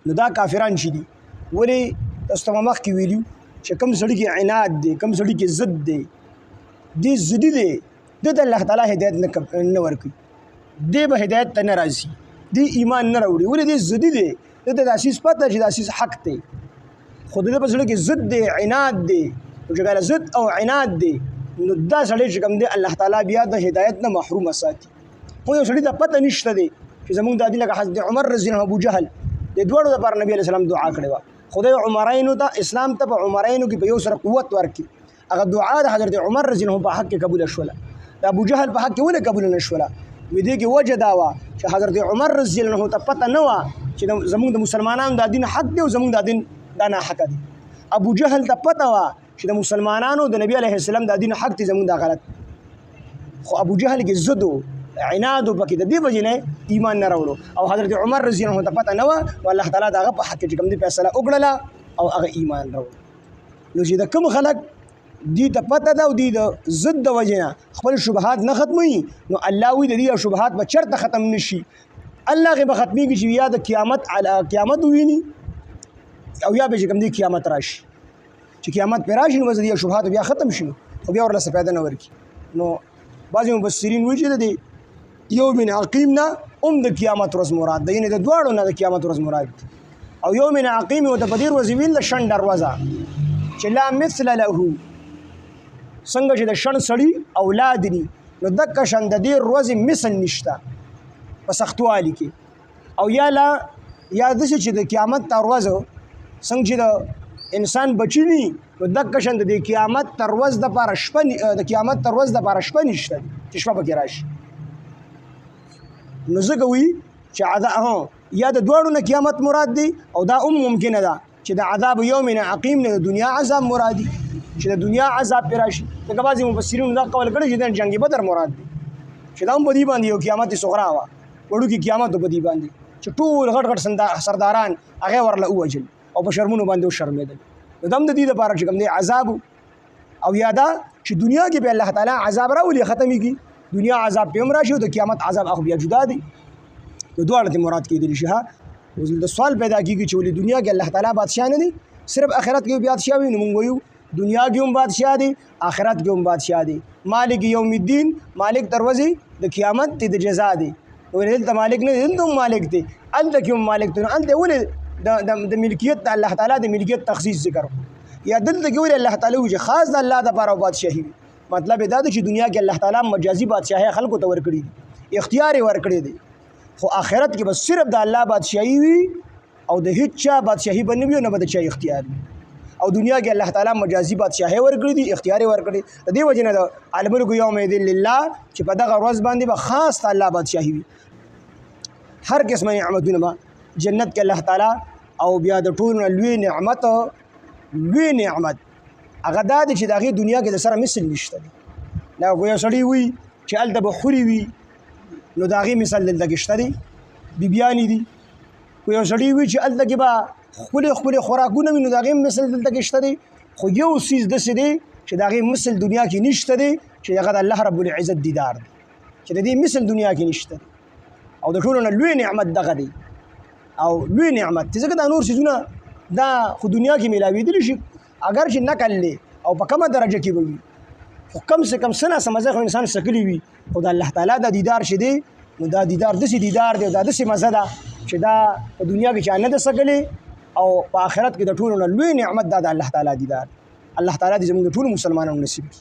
نو دا کافران شي دي. ولې تاسو ته مخکې ویلي چې کوم سړي کې عناد دی، کوم سړي کې ضد دی، دې ضدي دی، ده ته الله تعالی هدایت نه ورکوي، دې به هدایت ته نه راځي، دې ایمان نه راوړي. ولې دې ضدي دی، ده ته دا څیز پته چې دا څیز حق دی، خو د ده په زړه کې ضد دی، عناد دی. نو چې کله ضد او عناد دی نو دا سړی چې کوم دی الله تعالی بیا د هدایت نه محرومه ساتي. خو یو سړي ته پته نشته دی چې زمونږ دا دي لکه حضرت عمر رضی الله عنه، ابو جهل، د دواړو لپاره نبی علیه السلام دعا کړې وه. خدای عمرینو ته اسلام ته په عمرینو کې په یو سره قوت ورکړي. هغه دعا د حضرت عمر رضی الله عنه په حق کې قبوله شوله، د ابو جهل په حق کې ولې قبوله نه شوله؟ وی دې کې وجه دا وه چې حضرت عمر رضی الله عنه ته پته نه وه چې زمونږ د مسلمانانو دا دین حق دی او زمونږ دا دین دا ناحقه دی. ابو جهل ته پته وه چې د مسلمانانو د نبی علیه السلام دا دین حق دی، زمونږ دا غلط. خو ابو جهل کې ضد و عناد پکې، د دې وجې نه ایمان نه راوړو. او حضرت عمر رضی الله عنه ته پته نه وه، او الله تعالی د هغه په حق کې چې کوم دی فیصله وکړله او هغه ایمان راوړو. نو چې د کوم خلک دې ته پته ده او دې د ضد د وجې نه خپل شبهات نه ختموي، نو الله وایي د دې شبهات به چېرته ختم نه شي. الله هغې به ختمېږي چې یا د قیامت وویني او یا به چې کوم دی قیامت راشي. چې قیامت پرې راشي نو بس د دې شبهات بیا ختم شي، خو بیا ورله څه پیدا نه ورکړي. نو بعضې مفسرین وایي چې د یوم عقیم نه هم د قیامت ورځ مراد ده، یعنې د دواړو نه د قیامت ورځ مراد ده. او یوم عقیم ورته په دې ورځې ویل د شنډه ورځه چې لا مثل له، څنګه چې د شڼ سړي اولاد دي نو دکه شان د دې ورځې مثل نشته په سختوالي کې. او یا داسې چې د قیامت تر ورځ څنګه چې د انسان بچی ني نو دکه شان د قیامت تر ورځ دپاره شپه، د قیامت تر ورځ دپاره شپه نشته چې شپه پکې راشي. نو ځکه وایي چې یا د دواړو نه قیامت مراد دی، او دا هم ممکنه ده چې د عذاب یوم عقیم نه د دنیا عذاب مراد دی، چې د دنیا عذاب پرې راشي. لکه بعضې مفسرینو دا قول کړی چې د جنګ بدر مراد دی، چې دا هم په دې باندې یو قیامت صغرا وه، وړوکي قیامت په دې باندې چې ټول غټ غټ سرداران هغې ورله ووجل او په شرمونو باندې وشرمېدل. نو دا هم د دې دپاره چې کوم دی عذاب. او یا دا چې دنیا کې به الله تعالی عذاب راولي ختمېږي، دنیا عذاب پې هم راشي او د قیامت عذاب هغه بیا جدا دی. نو دواړه ته مراد کېدلی شي. د سوال پیدا کېږي چې ولې دنیا کې الله تعالی بادشاه نه دی، صرف آخرت کې بادشاه وي؟ نو موږ وایو دنیا کې هم بادشاه دی، آخرت کې هم بادشاه دی. مالک یوم الدین، مالک دروازې د قیامت دی، د جزا دی. دلته مالک نه دی، دلته هم مالک دی، هلته کې هم مالک دی. نو هلته ولې د ملکیت د الله تعالی د ملکیت تخصیص ذکر، یا دلته کې ولې الله تعالی وایي چې خاص د الله دپاره بادشاهي وي؟ مطلب یې دا دی چې دنیا کې الله تعالی مجازي بادشاهي خلکو ته ورکړي دي، اختیار یې ورکړی دی. خو آخرت کې به صرف د الله بادشاهي وي او د هیڅ چا بادشاهي به نه وي، نه به د چا اختیار وي. او دنیا کې الله تعالی مجازي بادشاهي ورکړي دي، اختیار یې ورکړي. د دې وجې نه د الملک یومئذ لله چې په دغه ورځ باندې به خاص د الله بادشاهي وي. هر قسمه نعمتونه به جنت کې الله تعالی، او بیا د ټولو نه لوی نعمت هغه دا دی چې د هغې دنیا کې د سره مثل نشته دی. لکه یو سړی وي چې هلته به خوري وي نو د هغې مثال دلته کې شته دی، بیبیانې دي. یو سړی وي چې هلته کې به ښکلې خوراکونه وي نو د هغې مثل دلته کې شته دی. خو یو څیز داسې دی چې د هغې مثل دنیا کې نشته دی، چې هغه د الله رب العزت دیدار دی، چې د دې مثل دنیا کې نشته دی. او د ټولو نه لوی نعمت دغه دی، او لوی نعمت دی. ځکه دا نور څیزونه دا خو دنیا کې میلاوېدلی شي، اگر چې نقل دی او په کمه درجه کې به وي، خو کم سے کم څه ناڅه مزه خو انسان سکلی وي. خو د الله تعالی دا دیدار چې دی نو دا دیدار داسې دیدار دی او دا داسې مزه ده چې دا په دنیا کې چا نه ده سکلی، او په آخرت کې د ټولو نه لوی نعمت دا د الله تعالی دیدار. الله تعالی دې زموږ د ټولو مسلمانانو نصیب کړي.